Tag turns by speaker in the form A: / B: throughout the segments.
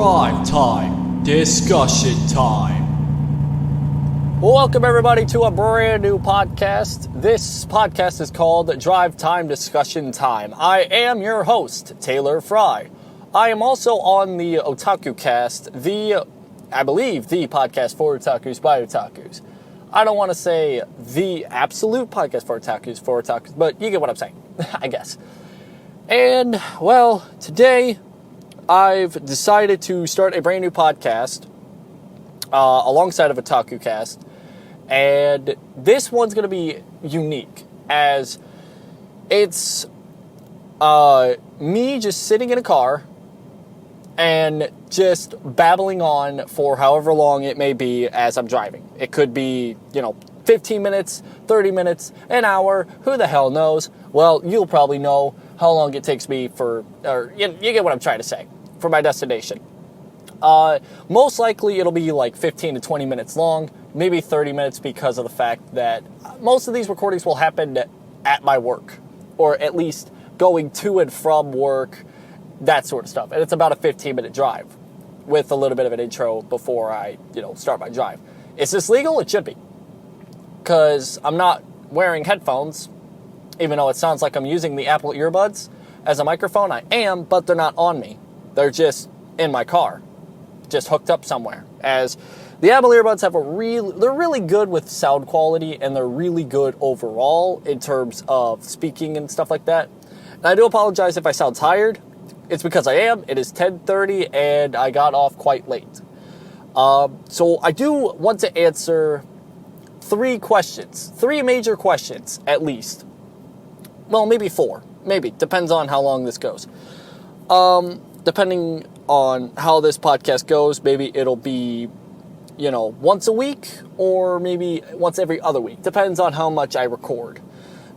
A: Drive Time Discussion Time.
B: Welcome everybody to a brand new podcast. This podcast is called Drive Time Discussion Time. I am your host, Taylor Fry. I am also on the Otaku Cast, I believe the podcast for otakus by otakus. I don't want to say the absolute podcast for otakus, but you get what I'm saying, I guess. And, well, today I've decided to start a brand new podcast alongside of Otaku Cast. And this one's going to be unique, as it's me just sitting in a car and just babbling on for however long it may be as I'm driving. It could be, 15 minutes, 30 minutes, an hour, who the hell knows? Well, you'll probably know how long it takes me you get what I'm trying to say, for my destination. Most likely it'll be like 15 to 20 minutes long, maybe 30 minutes because of the fact that most of these recordings will happen at my work, or at least going to and from work, that sort of stuff. And it's about a 15-minute drive with a little bit of an intro before I, start my drive. Is this legal? It should be, because I'm not wearing headphones, even though it sounds like I'm using the Apple earbuds as a microphone. I am, but they're not on me. They're just in my car, just hooked up somewhere. As the Apple earbuds they're really good with sound quality, and they're really good overall in terms of speaking and stuff like that. And I do apologize if I sound tired. It's because I am. It is 10:30 and I got off quite late. So I do want to answer three major questions at least. Well, maybe four. Maybe. Depends on how long this goes. Depending on how this podcast goes, maybe it'll be, once a week or maybe once every other week. Depends on how much I record.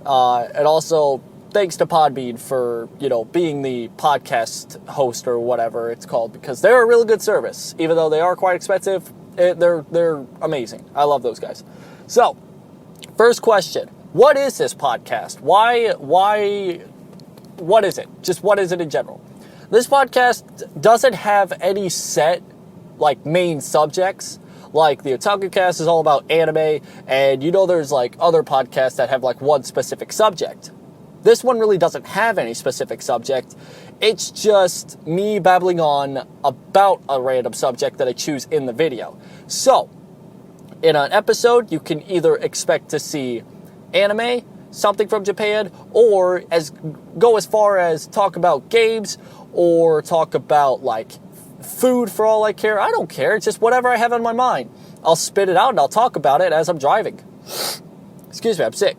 B: And also, thanks to Podbean for, being the podcast host or whatever it's called, because they're a really good service. Even though they are quite expensive, they're amazing. I love those guys. So, first question. What is this podcast? What is it? Just what is it in general? This podcast doesn't have any set, main subjects. Like, the Otaku Cast is all about anime, and there's, other podcasts that have, one specific subject. This one really doesn't have any specific subject. It's just me babbling on about a random subject that I choose in the video. So, in an episode, you can either expect to see anime, something from Japan, or go as far as talk about games, or talk about, food for all I care. I don't care. It's just whatever I have in my mind. I'll spit it out and I'll talk about it as I'm driving. Excuse me, I'm sick.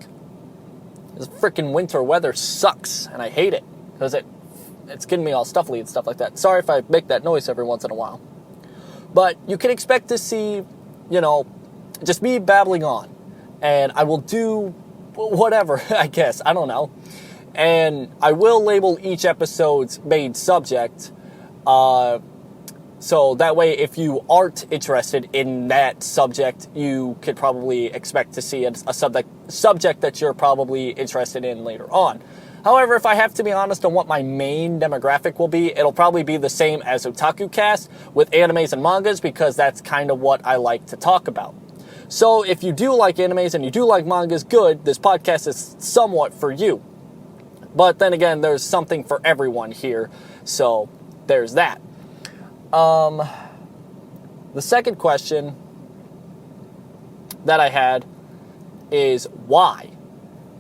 B: This freaking winter weather sucks, and I hate it, because it's getting me all stuffy and stuff like that. Sorry if I make that noise every once in a while. But you can expect to see, just me babbling on. And I will do whatever, I guess. I don't know. And I will label each episode's main subject, so that way if you aren't interested in that subject, you could probably expect to see a subject that you're probably interested in later on. However, if I have to be honest on what my main demographic will be, it'll probably be the same as Otaku Cast with animes and mangas, because that's kind of what I like to talk about. So if you do like animes and you do like mangas, good, this podcast is somewhat for you. But then again, there's something for everyone here, so there's that. The second question that I had is why?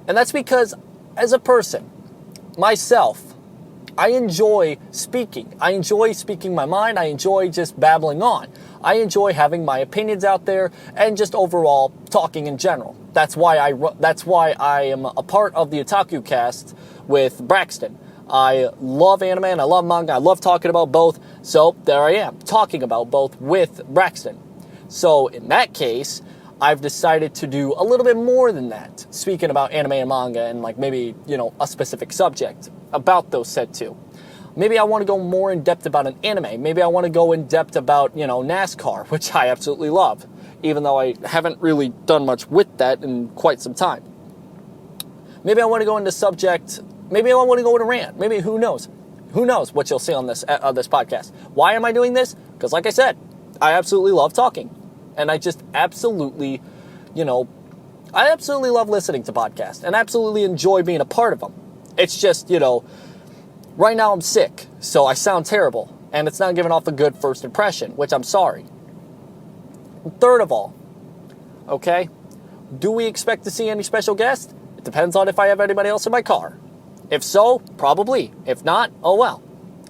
B: And that's because, as a person, myself, I enjoy speaking. I enjoy speaking my mind. I enjoy just babbling on. I enjoy having my opinions out there and just overall talking in general. That's why I am a part of the Otaku Cast with Braxton. I love anime and I love manga. I love talking about both. So there I am, talking about both with Braxton. So in that case, I've decided to do a little bit more than that, speaking about anime and manga and maybe, a specific subject about those said two. Maybe I want to go more in depth about an anime. Maybe I want to go in depth about, NASCAR, which I absolutely love, even though I haven't really done much with that in quite some time. Maybe I want to go into subject, maybe I want to go into rant, maybe who knows. Who knows what you'll see on this podcast? Why am I doing this? Because, like I said, I absolutely love talking, and I just absolutely, I absolutely love listening to podcasts, and absolutely enjoy being a part of them. It's just, right now I'm sick, so I sound terrible, and it's not giving off a good first impression, which I'm sorry. Third of all, okay, do we expect to see any special guests? It depends on if I have anybody else in my car. If so, probably. If not, oh well.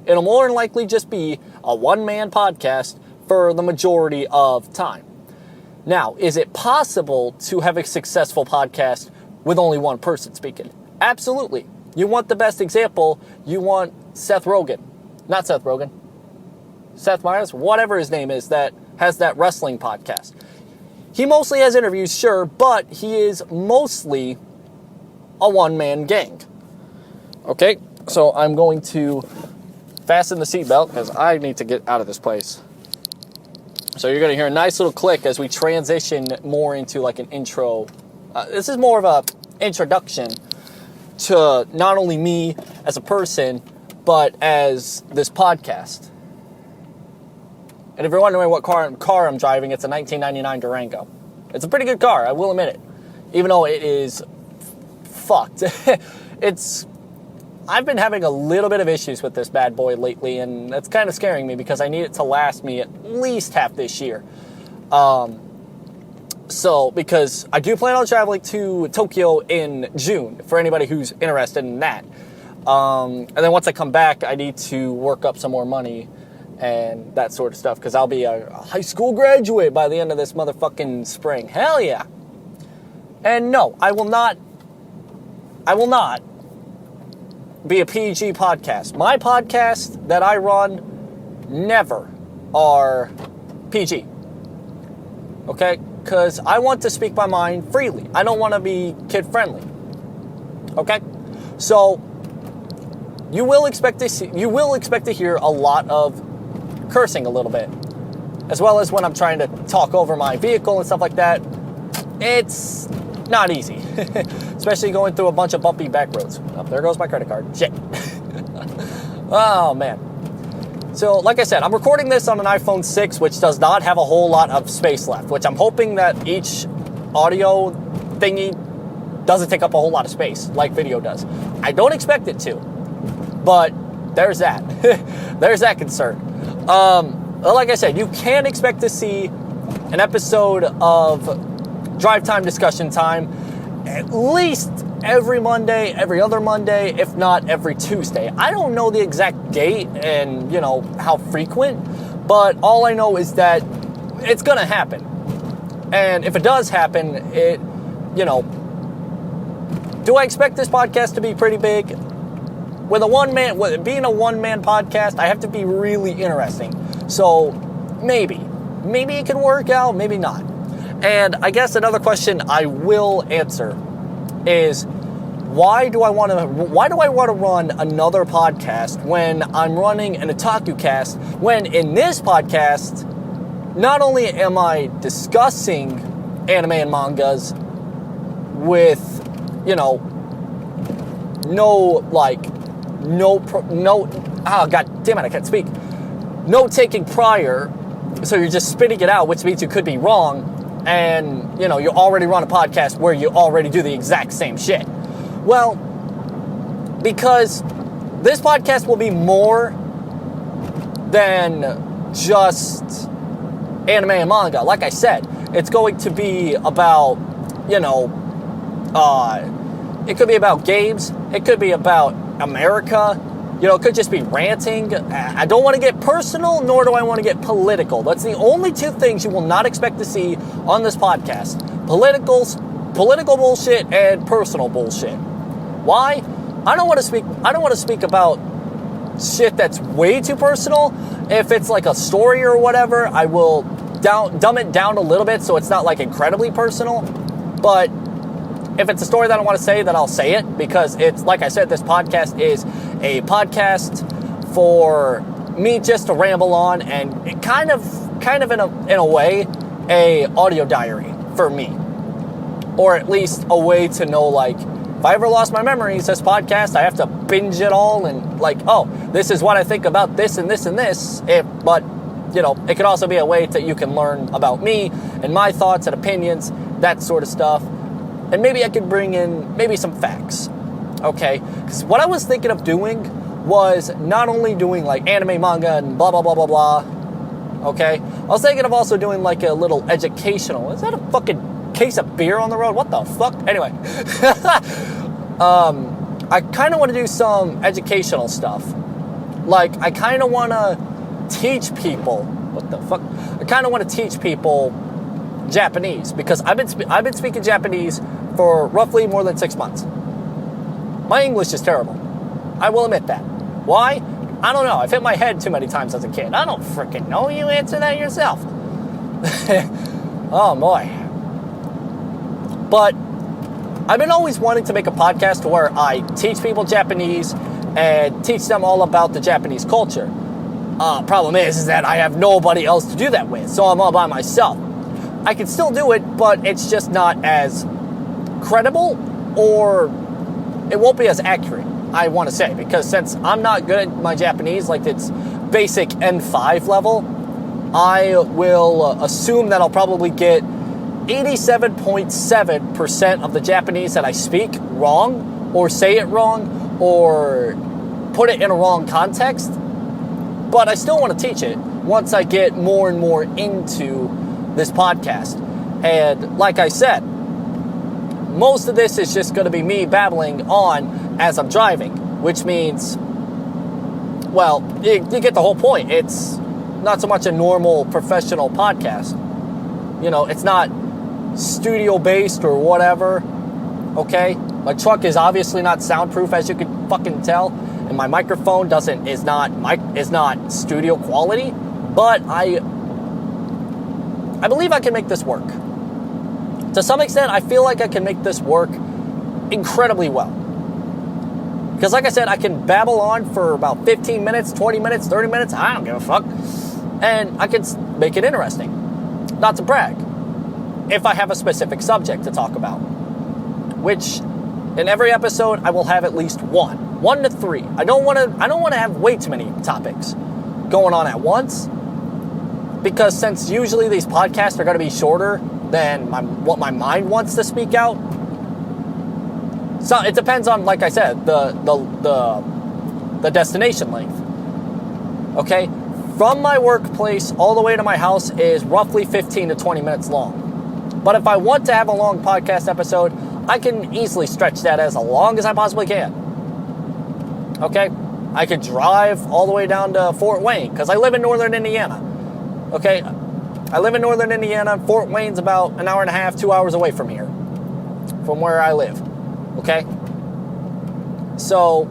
B: It'll more than likely just be a one-man podcast for the majority of time. Now, is it possible to have a successful podcast with only one person speaking? Absolutely. You want the best example, you want Seth Rogen. Not Seth Rogen. Seth Meyers, whatever his name is, that has that wrestling podcast. He mostly has interviews, sure, but he is mostly a one-man gang. Okay, so I'm going to fasten the seatbelt because I need to get out of this place. So you're going to hear a nice little click as we transition more into like an intro. This is more of a introduction to not only me as a person, but as this podcast. And if you're wondering what car I'm driving, it's a 1999 Durango. It's a pretty good car, I will admit it. Even though it is fucked. I've been having a little bit of issues with this bad boy lately, and that's kind of scaring me because I need it to last me at least half this year. Because I do plan on traveling to Tokyo in June, for anybody who's interested in that. And then once I come back, I need to work up some more money and that sort of stuff, because I'll be a high school graduate by the end of this motherfucking spring. Hell yeah. And no, I will not be a PG podcast. My podcasts that I run never are PG. Okay? Because I want to speak my mind freely. I don't want to be kid-friendly. Okay? So, you will expect to hear a lot of cursing a little bit. As well as when I'm trying to talk over my vehicle and stuff like that. It's not easy. Especially going through a bunch of bumpy back roads. Oh, there goes my credit card. Shit. Oh, man. So, like I said, I'm recording this on an iPhone 6, which does not have a whole lot of space left, which I'm hoping that each audio thingy doesn't take up a whole lot of space, like video does. I don't expect it to, but there's that. There's that concern. Like I said, you can expect to see an episode of Drive Time Discussion Time at least every Monday, every other Monday, if not every Tuesday. I don't know the exact date and, how frequent, but all I know is that it's going to happen. And if it does happen, do I expect this podcast to be pretty big? With being a one-man podcast, I have to be really interesting. So, maybe it can work out, maybe not. And I guess another question I will answer is, why do I want to run another podcast when I'm running an Otaku Cast, when in this podcast, not only am I discussing anime and mangas with, god damn it, I can't speak. Note taking prior, so you're just spitting it out, which means you could be wrong. And, you already run a podcast where you already do the exact same shit. Well, because this podcast will be more than just anime and manga. Like I said, it's going to be about, it could be about games. It could be about America. It could just be ranting. I don't want to get personal, nor do I want to get political. That's the only two things you will not expect to see on this podcast. Political bullshit and personal bullshit. Why? I don't want to speak about shit that's way too personal. If it's like a story or whatever, I will dumb it down a little bit so it's not like incredibly personal. But if it's a story that I want to say, then I'll say it, because it's, like I said, this podcast is a podcast for me just to ramble on, and it kind of in a way, a audio diary for me, or at least a way to know, like, if I ever lost my memories, this podcast, I have to binge it all and like, oh, this is what I think about this and this and this. But, you know, it could also be a way that you can learn about me and my thoughts and opinions, that sort of stuff. And maybe I could bring in maybe some facts, okay? Because what I was thinking of doing was not only doing like anime, manga, and blah, blah, blah, blah, blah, okay? I was thinking of also doing like a little educational. Is that a fucking case of beer on the road? What the fuck? Anyway. I kind of want to do some educational stuff. Like, I kind of want to teach people. What the fuck? I kind of want to teach people Japanese because I've been speaking Japanese for roughly more than 6 months. My English is terrible. I will admit that. Why? I don't know. I've hit my head too many times as a kid. I don't freaking know. You answer that yourself. Oh, boy. But I've been always wanting to make a podcast where I teach people Japanese and teach them all about the Japanese culture. Problem is that I have nobody else to do that with, so I'm all by myself. I can still do it, but it's just not as credible, or it won't be as accurate, I want to say, because since I'm not good at my Japanese, like it's basic N5 level, I will assume that I'll probably get 87.7% of the Japanese that I speak wrong, or say it wrong, or put it in a wrong context. But I still want to teach it once I get more and more into this podcast. And like I said, most of this is just going to be me babbling on as I'm driving, which means, well, you get the whole point. It's not so much a normal professional podcast. You know, it's not studio-based or whatever, okay? My truck is obviously not soundproof, as you can fucking tell. And my microphone is not studio quality, but I believe I can make this work. To some extent, I feel like I can make this work incredibly well. Because like I said, I can babble on for about 15 minutes, 20 minutes, 30 minutes, I don't give a fuck. And I can make it interesting. Not to brag. If I have a specific subject to talk about. Which, in every episode, I will have at least 1 to 3. I don't want to have way too many topics going on at once, because since usually these podcasts are going to be shorter than what my mind wants to speak out. So it depends on, like I said, the destination length. Okay, from my workplace all the way to my house is roughly 15 to 20 minutes long. But if I want to have a long podcast episode, I can easily stretch that as long as I possibly can. Okay? I could drive all the way down to Fort Wayne, because I live in northern Indiana. Okay? I live in northern Indiana. Fort Wayne's about an hour and a half, 2 hours away from here. From where I live. Okay? So,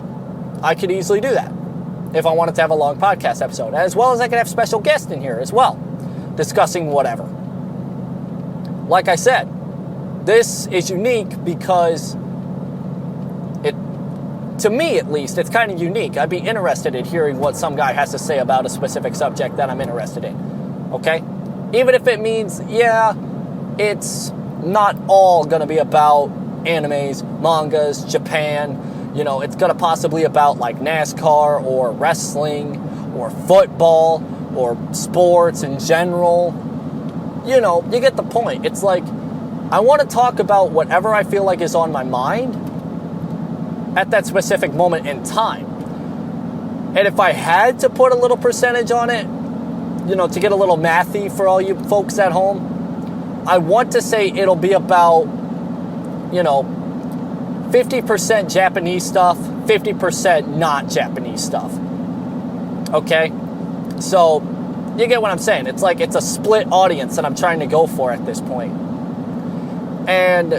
B: I could easily do that if I wanted to have a long podcast episode. As well as I could have special guests in here as well, discussing whatever. Like I said, this is unique because to me at least, it's kind of unique. I'd be interested in hearing what some guy has to say about a specific subject that I'm interested in. Okay? Even if it means, yeah, it's not all going to be about animes, mangas, Japan. You know, it's going to possibly about like NASCAR or wrestling or football or sports in general. You know, you get the point. It's like, I want to talk about whatever I feel like is on my mind at that specific moment in time. And if I had to put a little percentage on it, you know, to get a little mathy for all you folks at home, I want to say it'll be about, you know, 50% Japanese stuff, 50% not Japanese stuff. Okay? So, you get what I'm saying. It's like it's a split audience that I'm trying to go for at this point. And,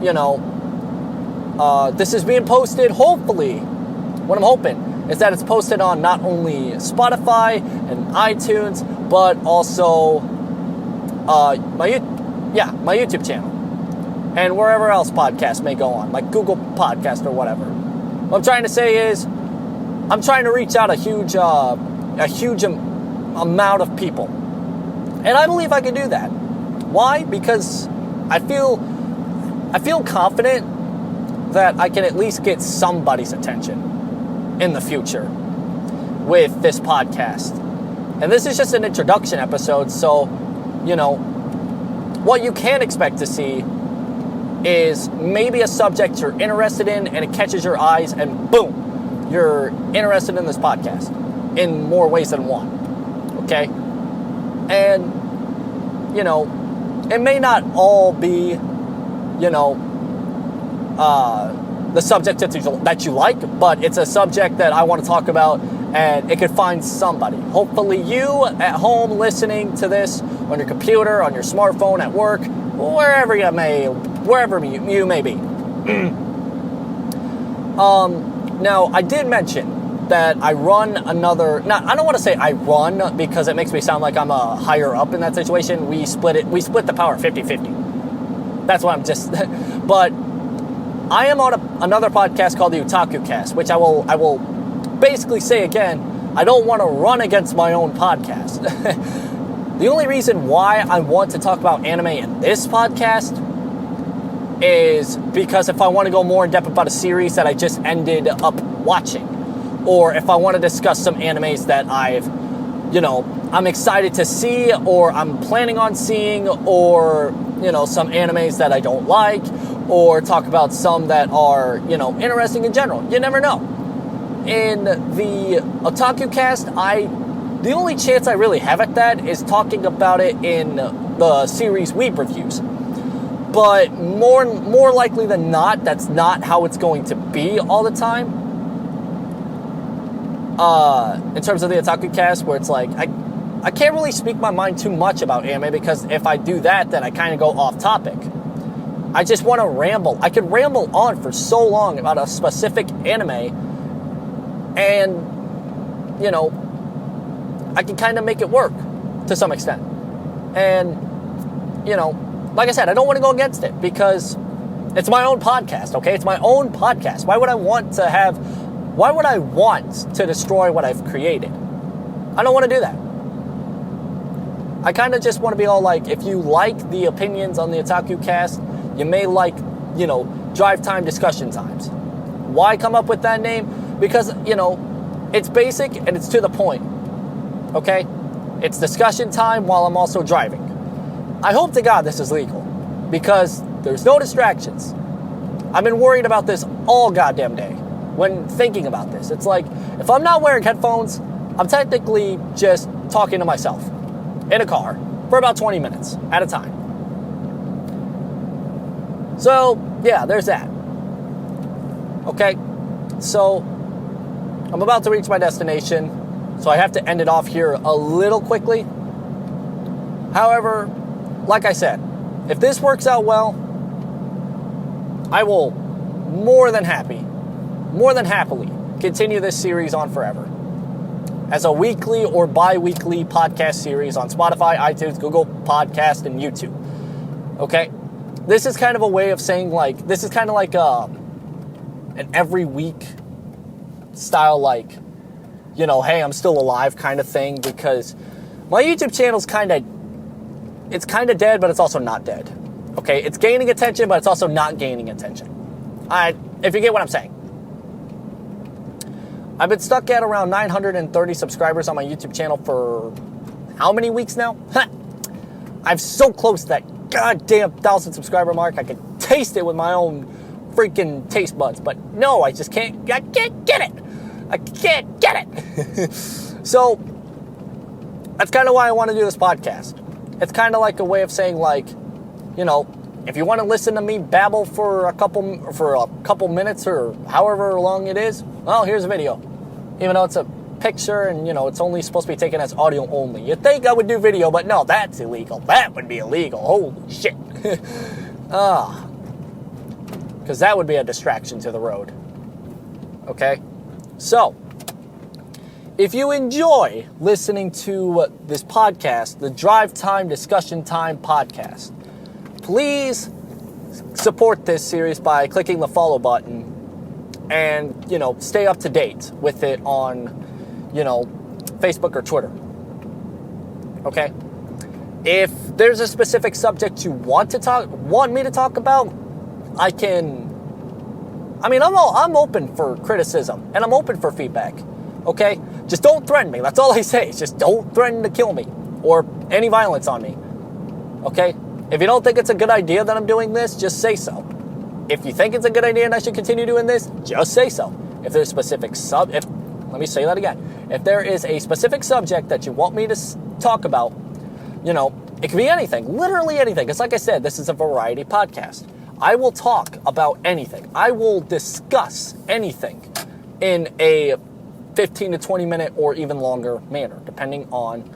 B: you know, this is being posted, hopefully, what I'm hoping is that it's posted on not only Spotify and iTunes, but also my YouTube channel. And wherever else podcasts may go on, like Google Podcast or whatever. What I'm trying to say is, I'm trying to reach out a huge amount of people. And I believe I can do that. Why? Because I feel confident that I can at least get somebody's attention in the future with this podcast. And this is just an introduction episode, so, what you can expect to see is maybe a subject you're interested in and it catches your eyes and boom, you're interested in this podcast in more ways than one, okay? And, it may not all be, the subject that you like, but it's a subject that I want to talk about and it could find somebody. Hopefully you at home listening to this on your computer, on your smartphone, at work, wherever you may be. Now, I did mention that I run another, I don't want to say I run because it makes me sound like I'm a higher up in that situation. We split the power 50-50. That's what I'm just, but I am on another podcast called the Otaku Cast, which I will basically say again, I don't want to run against my own podcast. The only reason why I want to talk about anime in this podcast is because if I want to go more in depth about a series that I just ended up watching, or if I want to discuss some animes that I'm excited to see, or I'm planning on seeing, or, some animes that I don't like, or talk about some that are, interesting in general. You never know. In the Otaku Cast, the only chance I really have at that is talking about it in the series Weeb Reviews. But more likely than not, that's not how it's going to be all the time. In terms of the Otaku Cast, where it's like, I can't really speak my mind too much about anime, because if I do that, then I kind of go off topic. I just want to ramble. I could ramble on for so long about a specific anime, and, I can kind of make it work to some extent. And, like I said, I don't want to go against it because it's my own podcast, okay? It's my own podcast. Why would I want to destroy what I've created? I don't want to do that. I kind of just want to be all like, if you like the opinions on the Otaku Cast, you may like, Drive Time Discussion Times. Why come up with that name? Because, it's basic and it's to the point, okay? It's discussion time while I'm also driving. I hope to God this is legal, because there's no distractions. I've been worried about this all goddamn day when thinking about this. It's like, if I'm not wearing headphones, I'm technically just talking to myself in a car for about 20 minutes at a time. So, yeah, there's that. Okay, so I'm about to reach my destination, so I have to end it off here a little quickly. However, like I said, if this works out well, I will more than happily continue this series on forever as a weekly or bi-weekly podcast series on Spotify, iTunes, Google Podcast, and YouTube. Okay? This is kind of a way of saying, like, this is kind of like an every week style, like, hey, I'm still alive kind of thing, because my YouTube channel's kind of dead, but it's also not dead. Okay? It's gaining attention, but it's also not gaining attention. If you get what I'm saying. I've been stuck at around 930 subscribers on my YouTube channel for how many weeks now? I'm so close to that goddamn 1,000 subscriber mark. I can taste it with my own freaking taste buds, but no, I can't get it. I can't get it. So that's kind of why I want to do this podcast. It's kind of like a way of saying, like, if you want to listen to me babble for a couple minutes or however long it is, well, here's a video. Even though it's a picture and, it's only supposed to be taken as audio only. You'd think I would do video, but no, that's illegal. That would be illegal. Holy shit. Because that would be a distraction to the road. Okay? So, if you enjoy listening to this podcast, the Drive Time Discussion Time podcast, please support this series by clicking the follow button and, stay up to date with it on, Facebook or Twitter. Okay? If there's a specific subject you want me to talk about, I can I mean, I'm open for criticism, and I'm open for feedback, okay? Just don't threaten me. That's all I say. Just don't threaten to kill me or any violence on me, okay? If you don't think it's a good idea that I'm doing this, just say so. If you think it's a good idea and I should continue doing this, just say so. If there's a specific let me say that again. If there is a specific subject that you want me to talk about, it could be anything, literally anything. Because like I said, this is a variety podcast. I will talk about anything. I will discuss anything in a 15 to 20 minute or even longer manner, depending on,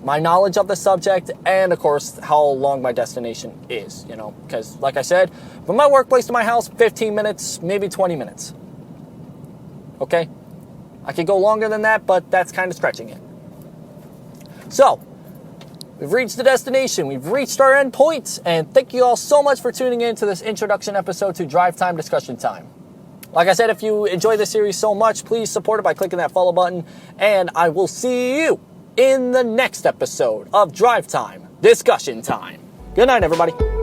B: my knowledge of the subject and, of course, how long my destination is, because, like I said, from my workplace to my house, 15 minutes, maybe 20 minutes. Okay? I could go longer than that, but that's kind of stretching it. So, we've reached the destination. We've reached our end point. And thank you all so much for tuning in to this introduction episode to Drive Time Discussion Time. Like I said, if you enjoy this series so much, please support it by clicking that follow button. And I will see you in the next episode of Drive Time Discussion Time. Good night, everybody.